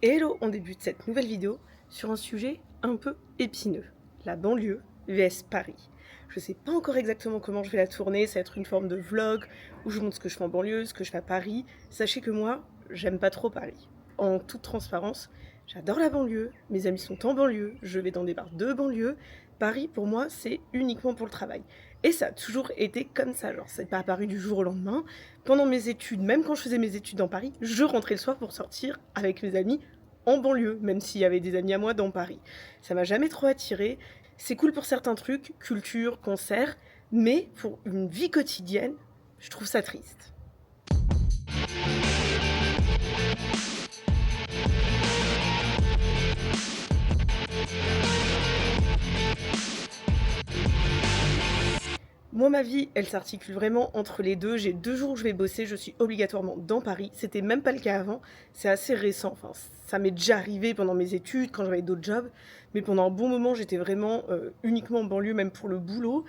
Hello, on débute cette nouvelle vidéo sur un sujet un peu épineux, la banlieue vs Paris. Je sais pas encore exactement comment je vais la tourner, ça va être une forme de vlog où je montre ce que je fais en banlieue, ce que je fais à Paris. Sachez que moi, j'aime pas trop Paris. En toute transparence, j'adore la banlieue, mes amis sont en banlieue, je vais dans des bars de banlieue. Paris, pour moi, c'est uniquement pour le travail. Et ça a toujours été comme ça, genre c'est pas apparu du jour au lendemain. Pendant mes études, même quand je faisais mes études dans Paris, je rentrais le soir pour sortir avec mes amis en banlieue, même s'il y avait des amis à moi dans Paris. Ça m'a jamais trop attiré. C'est cool pour certains trucs, culture, concerts, mais pour une vie quotidienne, je trouve ça triste. Moi, ma vie, elle s'articule vraiment entre les deux. J'ai 2 jours où je vais bosser, je suis obligatoirement dans Paris. C'était même pas le cas avant, c'est assez récent. Enfin, ça m'est déjà arrivé pendant mes études, quand j'avais d'autres jobs. Mais pendant un bon moment, j'étais vraiment uniquement en banlieue, même pour le boulot.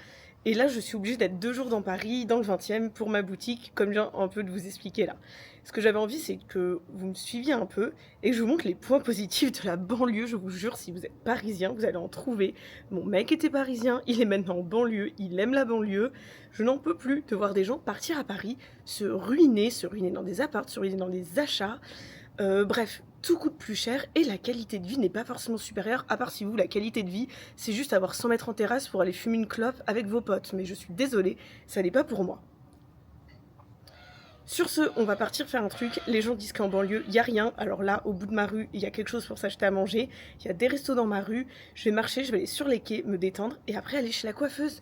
Et là, je suis obligée d'être 2 jours dans Paris, dans le 20e, pour ma boutique, comme je viens un peu de vous expliquer là. Ce que j'avais envie, c'est que vous me suiviez un peu et que je vous montre les points positifs de la banlieue. Je vous jure, si vous êtes parisien, vous allez en trouver. Mon mec était parisien, il est maintenant en banlieue, il aime la banlieue. Je n'en peux plus de voir des gens partir à Paris, se ruiner dans des apparts, se ruiner dans des achats. Bref, tout coûte plus cher et la qualité de vie n'est pas forcément supérieure, à part si vous, la qualité de vie, c'est juste avoir 100 mètres en terrasse pour aller fumer une clope avec vos potes. Mais je suis désolée, ça n'est pas pour moi. Sur ce, on va partir faire un truc. Les gens disent qu'en banlieue, il n'y a rien. Alors là, au bout de ma rue, il y a quelque chose pour s'acheter à manger. Il y a des restos dans ma rue. Je vais marcher, je vais aller sur les quais, me détendre et après aller chez la coiffeuse.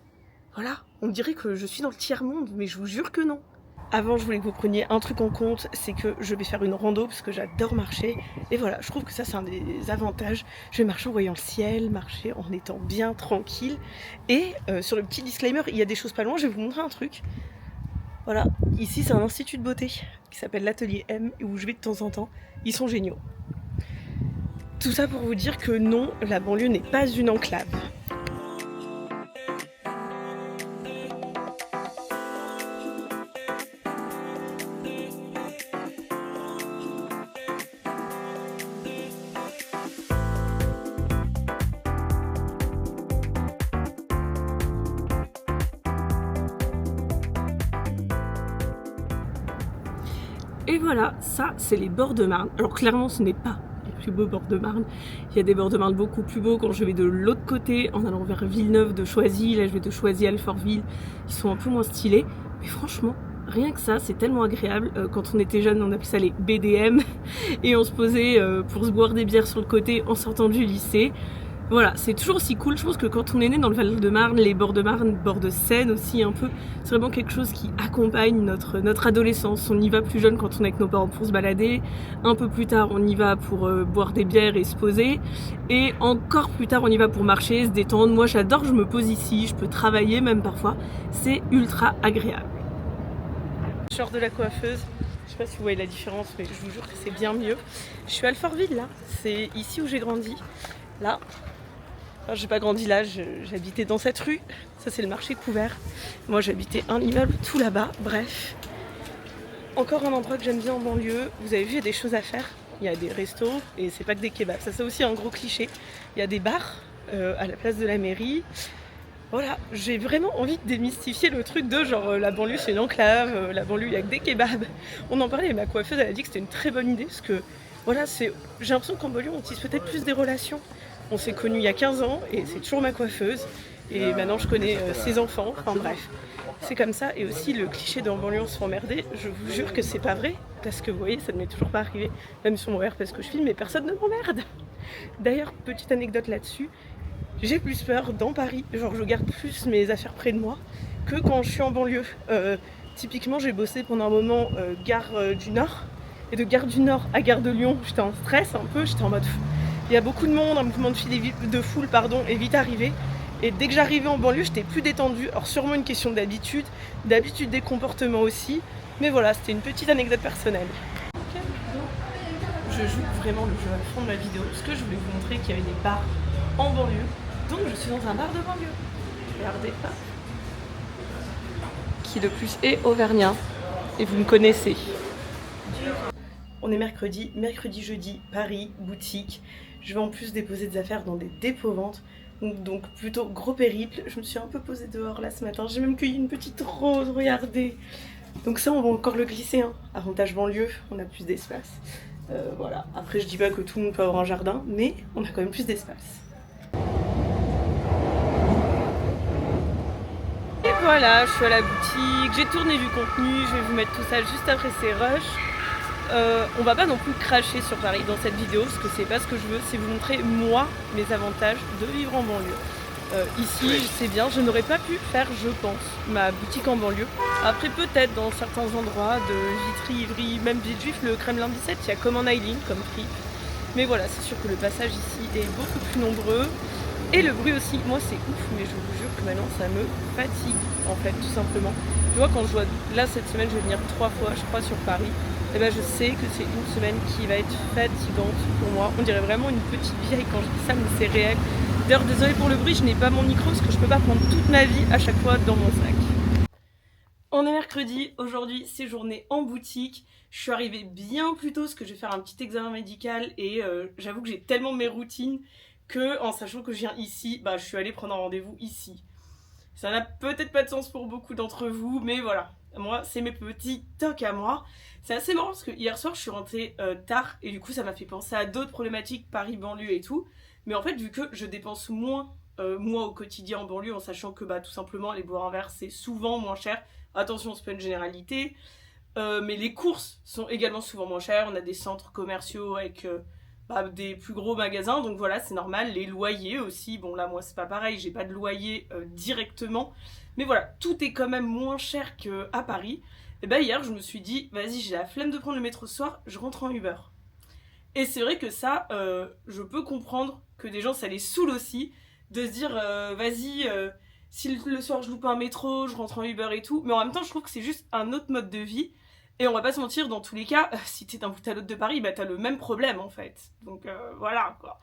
Voilà, on dirait que je suis dans le tiers-monde, mais je vous jure que non. Avant, je voulais que vous preniez un truc en compte, c'est que je vais faire une rando parce que j'adore marcher. Et voilà, je trouve que ça, c'est un des avantages. Je vais marcher en voyant le ciel, marcher en étant bien tranquille. Et sur le petit disclaimer, il y a des choses pas loin, je vais vous montrer un truc. Voilà, ici c'est un institut de beauté qui s'appelle l'Atelier M où je vais de temps en temps. Ils sont géniaux. Tout ça pour vous dire que non, la banlieue n'est pas une enclave. Et voilà, ça c'est les bords de Marne. Alors clairement ce n'est pas les plus beaux bords de Marne. Il y a des bords de Marne beaucoup plus beaux quand je vais de l'autre côté, en allant vers Villeneuve de Choisy. Là je vais de Choisy à Alfortville. Ils sont un peu moins stylés. Mais franchement, rien que ça, c'est tellement agréable. Quand on était jeune, on appelait ça les BDM. Et on se posait pour se boire des bières sur le côté en sortant du lycée. Voilà, c'est toujours aussi cool. Je pense que quand on est né dans le Val-de-Marne, les bords de Marne, bords de Seine aussi un peu, c'est vraiment quelque chose qui accompagne notre adolescence. On y va plus jeune quand on est avec nos parents pour se balader. Un peu plus tard, on y va pour boire des bières et se poser. Et encore plus tard, on y va pour marcher, se détendre. Moi, j'adore, je me pose ici, je peux travailler même parfois. C'est ultra agréable. Je sors de la coiffeuse. Je sais pas si vous voyez la différence, mais je vous jure que c'est bien mieux. Je suis à Alfortville là. C'est ici où j'ai grandi. Là. Enfin, j'ai pas grandi là, j'habitais dans cette rue. Ça c'est le marché couvert. Moi j'habitais un immeuble tout là-bas. Bref. Encore un endroit que j'aime bien en banlieue. Vous avez vu, il y a des choses à faire. Il y a des restos et c'est pas que des kebabs. Ça c'est aussi un gros cliché. Il y a des bars à la place de la mairie. Voilà, j'ai vraiment envie de démystifier le truc de genre la banlieue c'est une enclave, la banlieue il y a que des kebabs. On en parlait et ma coiffeuse elle a dit que c'était une très bonne idée parce que voilà, j'ai l'impression qu'en banlieue on tisse peut-être plus des relations. On s'est connus il y a 15 ans et c'est toujours ma coiffeuse. Et maintenant je connais ses enfants, enfin bref. C'est comme ça. Et aussi le cliché de en banlieue on se fait emmerder, je vous jure que c'est pas vrai. Parce que vous voyez, ça ne m'est toujours pas arrivé. Même sur mon verre parce que je filme, mais personne ne m'emmerde. D'ailleurs, petite anecdote là-dessus. J'ai plus peur dans Paris, genre je garde plus mes affaires près de moi que quand je suis en banlieue. Typiquement j'ai bossé pendant un moment gare du Nord. Et de gare du Nord à gare de Lyon, j'étais en stress un peu, j'étais en mode... Il y a beaucoup de monde, un mouvement de foule est vite arrivé. Et dès que j'arrivais en banlieue, j'étais plus détendue. Alors sûrement une question d'habitude des comportements aussi. Mais voilà, c'était une petite anecdote personnelle. Okay, je joue vraiment le jeu à fond de ma vidéo, parce que je voulais vous montrer qu'il y avait des bars en banlieue. Donc je suis dans un bar de banlieue. Regardez ça. Qui de plus est auvergnat. Et vous me connaissez. on est mercredi, jeudi, Paris, boutique. Je vais en plus déposer des affaires dans des dépôts-ventes. Donc plutôt gros périple. Je me suis un peu posée dehors là ce matin. J'ai même cueilli une petite rose, regardez. Donc ça on va encore le glisser, hein. Avantage banlieue, on a plus d'espace. Voilà. Après je dis pas que tout le monde peut avoir un jardin, mais on a quand même plus d'espace. Et voilà, je suis à la boutique, j'ai tourné du contenu, je vais vous mettre tout ça juste après ces rushs. On va pas non plus cracher sur Paris dans cette vidéo parce que c'est pas ce que je veux, c'est vous montrer moi mes avantages de vivre en banlieue. Ici, je sais bien, je n'aurais pas pu faire, je pense, ma boutique en banlieue. Après peut-être dans certains endroits de Vitry, Ivry, même Villejuif, le Kremlin 17, il y a comme en Island, comme Fripp. Mais voilà, c'est sûr que le passage ici est beaucoup plus nombreux. Et le bruit aussi, moi c'est ouf, mais je vous jure que maintenant ça me fatigue en fait, tout simplement. Tu vois, quand je vois, là cette semaine je vais venir 3 fois je crois sur Paris, et ben je sais que c'est une semaine qui va être fatigante pour moi. On dirait vraiment une petite vieille quand je dis ça, mais c'est réel. D'ailleurs désolée pour le bruit, je n'ai pas mon micro parce que je peux pas prendre toute ma vie à chaque fois dans mon sac. On est mercredi, aujourd'hui c'est journée en boutique. Je suis arrivée bien plus tôt parce que je vais faire un petit examen médical et j'avoue que j'ai tellement mes routines que en sachant que je viens ici, je suis allée prendre un rendez-vous ici. Ça n'a peut-être pas de sens pour beaucoup d'entre vous, mais voilà, moi c'est mes petits tocs à moi. C'est assez marrant parce que hier soir je suis rentrée tard et du coup ça m'a fait penser à d'autres problématiques, Paris, banlieue et tout. Mais en fait vu que je dépense moins moi au quotidien en banlieue, en sachant que tout simplement aller boire un verre c'est souvent moins cher. Attention, c'est pas une généralité, mais les courses sont également souvent moins chères. On a des centres commerciaux avec des plus gros magasins, donc voilà, c'est normal. Les loyers aussi, bon là moi c'est pas pareil, j'ai pas de loyer directement, mais voilà, tout est quand même moins cher qu'à Paris. Et hier je me suis dit, vas-y, j'ai la flemme de prendre le métro ce soir, je rentre en Uber. Et c'est vrai que ça, je peux comprendre que des gens ça les saoule aussi, de se dire, vas-y, si le soir je loupe un métro, je rentre en Uber et tout, mais en même temps je trouve que c'est juste un autre mode de vie. Et on va pas se mentir, dans tous les cas, si t'es d'un bout à l'autre de Paris, t'as le même problème en fait. Donc voilà quoi.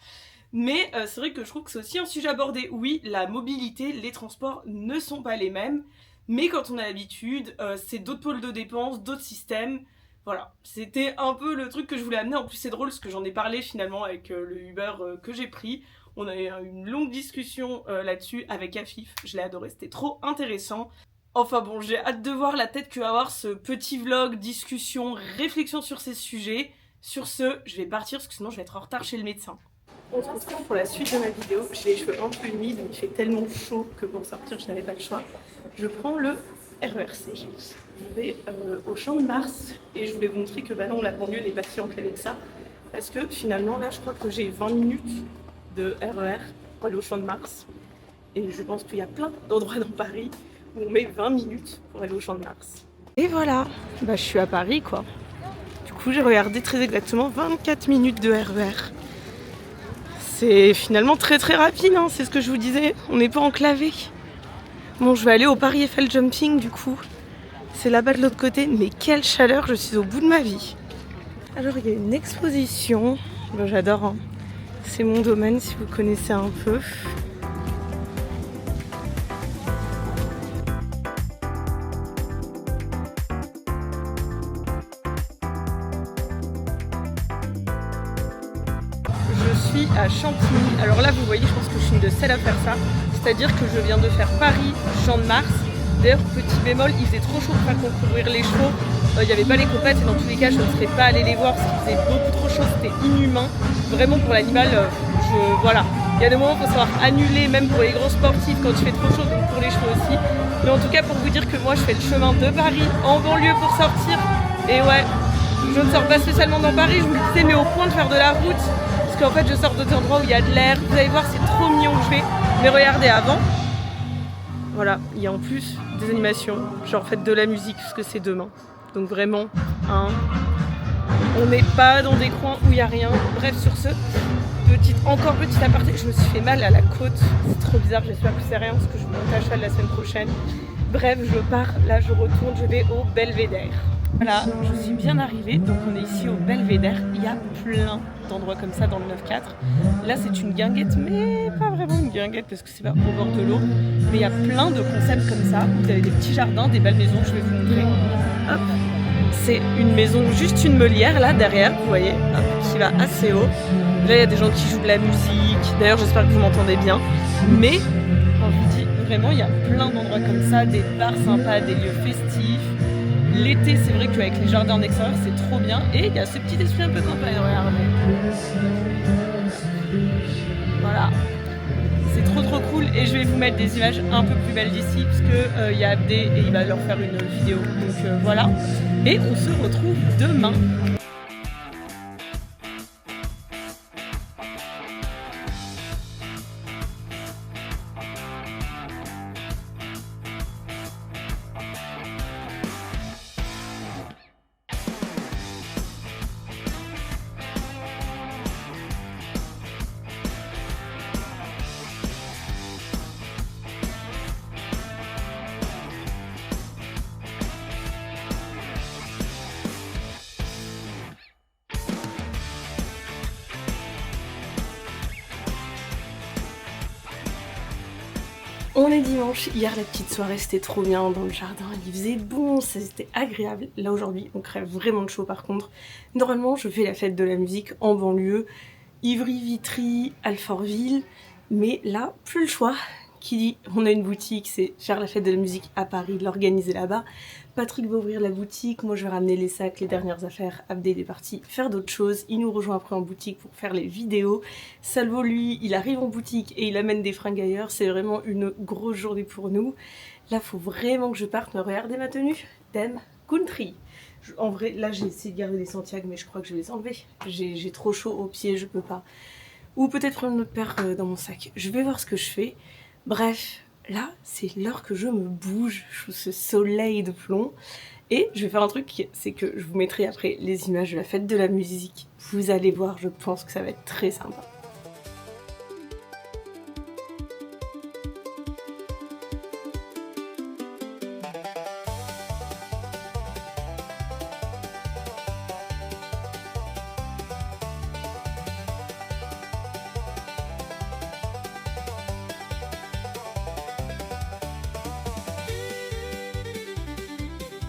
Mais c'est vrai que je trouve que c'est aussi un sujet abordé. Oui, la mobilité, les transports ne sont pas les mêmes. Mais quand on a l'habitude, c'est d'autres pôles de dépenses, d'autres systèmes. Voilà, c'était un peu le truc que je voulais amener. En plus c'est drôle parce que j'en ai parlé finalement avec le Uber que j'ai pris. On a eu une longue discussion là-dessus avec Afif. Je l'ai adoré, c'était trop intéressant. Enfin bon, j'ai hâte de voir la tête que va avoir ce petit vlog, discussion, réflexion sur ces sujets. Sur ce, je vais partir parce que sinon je vais être en retard chez le médecin. On se retrouve pour la suite de ma vidéo. J'ai les cheveux un peu humides, il fait tellement chaud que pour sortir je n'avais pas le choix. Je prends le RERC. Je vais au Champ de Mars et je voulais vous montrer que non, la banlieue n'est pas si enclavée que ça. Parce que finalement là je crois que j'ai 20 minutes de RER pour aller au Champ de Mars. Et je pense qu'il y a plein d'endroits dans Paris où on met 20 minutes pour aller au Champ de Mars. Et voilà, je suis à Paris quoi. Du coup j'ai regardé très exactement 24 minutes de RER. C'est finalement très très rapide, hein, c'est ce que je vous disais, on n'est pas enclavé. Bon, je vais aller au Paris Eiffel Jumping du coup. C'est là-bas de l'autre côté, mais quelle chaleur, je suis au bout de ma vie. Alors il y a une exposition, j'adore, hein. C'est mon domaine si vous connaissez un peu. Je suis à Chantilly. Alors là vous voyez, je pense que je suis une de celles à faire ça. C'est-à-dire que je viens de faire Paris, Champ de Mars. D'ailleurs, petit bémol, il faisait trop chaud pour faire concourir les chevaux. Il n'y avait pas les compètes et dans tous les cas je ne serais pas allée les voir parce qu'il faisait beaucoup trop chaud, c'était inhumain. Vraiment pour l'animal, voilà. Il y a des moments où il faut savoir annuler, même pour les grands sportifs quand il fait trop chaud, donc pour les chevaux aussi. Mais en tout cas pour vous dire que moi je fais le chemin de Paris en banlieue pour sortir. Et ouais, je ne sors pas spécialement dans Paris, je vous le disais, mais au point de faire de la route. Parce qu'en fait je sors d'autres endroits où il y a de l'air. Vous allez voir, c'est trop mignon où je vais. Mais regardez avant. Voilà, il y a en plus des animations, genre faites de la musique parce que c'est demain. Donc vraiment, on n'est pas dans des coins où il n'y a rien. Bref, sur ce, encore petit aparté, je me suis fait mal à la côte. C'est trop bizarre, j'espère que c'est rien parce que je monte à cheval la semaine prochaine. Bref, je pars, là je retourne, je vais au Belvédère. Voilà, je suis bien arrivée, donc on est ici au Belvédère. Il y a plein d'endroits comme ça dans le 9-4. Là c'est une guinguette, mais pas vraiment une guinguette parce que c'est pas au bord de l'eau. Mais il y a plein de concepts comme ça. Vous avez des petits jardins, des belles maisons, je vais vous montrer. Hop, c'est une maison, juste une meulière là derrière, vous voyez, hop, qui va assez haut. Là il y a des gens qui jouent de la musique, d'ailleurs j'espère que vous m'entendez bien. Mais quand je vous dis vraiment il y a plein d'endroits comme ça, des bars sympas, des lieux festifs. L'été c'est vrai qu'avec les jardins en extérieur c'est trop bien. Et il y a ce petit esprit un peu campagne, regardez. Voilà. C'est trop cool et je vais vous mettre des images un peu plus belles d'ici parce que y a Abdé et il va leur faire une vidéo. Donc voilà. Et on se retrouve demain. On est dimanche, hier la petite soirée c'était trop bien dans le jardin, il faisait bon, c'était agréable. Là aujourd'hui on crève vraiment de chaud par contre. Normalement je fais la fête de la musique en banlieue, Ivry, Vitry, Alfortville, mais là plus le choix. Qui dit on a une boutique, c'est faire la fête de la musique à Paris, l'organiser là-bas. Patrick va ouvrir la boutique, moi je vais ramener les sacs, les dernières affaires, Abdé est parti faire d'autres choses, il nous rejoint après en boutique pour faire les vidéos. Salvo lui, il arrive en boutique et il amène des fringues ailleurs, c'est vraiment une grosse journée pour nous. Là faut vraiment que je parte, mais regardez ma tenue, thème country. En vrai, là j'ai essayé de garder les Santiago mais je crois que je vais les enlever. J'ai trop chaud aux pieds, je peux pas. Ou peut-être prendre une autre paire dans mon sac, je vais voir ce que je fais. Bref, là, c'est l'heure que je me bouge sous ce soleil de plomb. Et je vais faire un truc, c'est que je vous mettrai après les images de la fête de la musique. Vous allez voir, je pense que ça va être très sympa.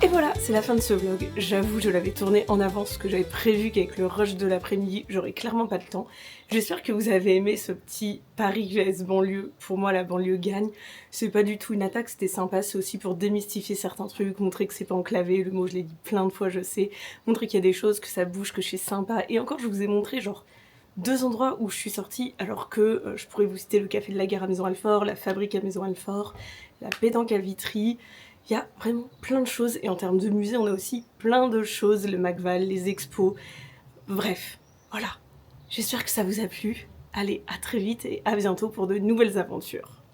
Et voilà, c'est la fin de ce vlog. J'avoue, je l'avais tourné en avance parce que j'avais prévu qu'avec le rush de l'après-midi, j'aurais clairement pas le temps. J'espère que vous avez aimé ce petit Paris vs banlieue. Pour moi, la banlieue gagne. C'est pas du tout une attaque, c'était sympa. C'est aussi pour démystifier certains trucs, montrer que c'est pas enclavé. Le mot, je l'ai dit plein de fois, je sais. Montrer qu'il y a des choses, que ça bouge, que c'est sympa. Et encore, je vous ai montré genre 2 endroits où je suis sortie, alors que je pourrais vous citer le Café de la Gare à Maison-Alfort, la Fabrique à Maison-Alfort, la Pétanque à Vitry. Il y a vraiment plein de choses et en termes de musée on a aussi plein de choses, le Macval, les expos, bref, voilà. J'espère que ça vous a plu, allez à très vite et à bientôt pour de nouvelles aventures.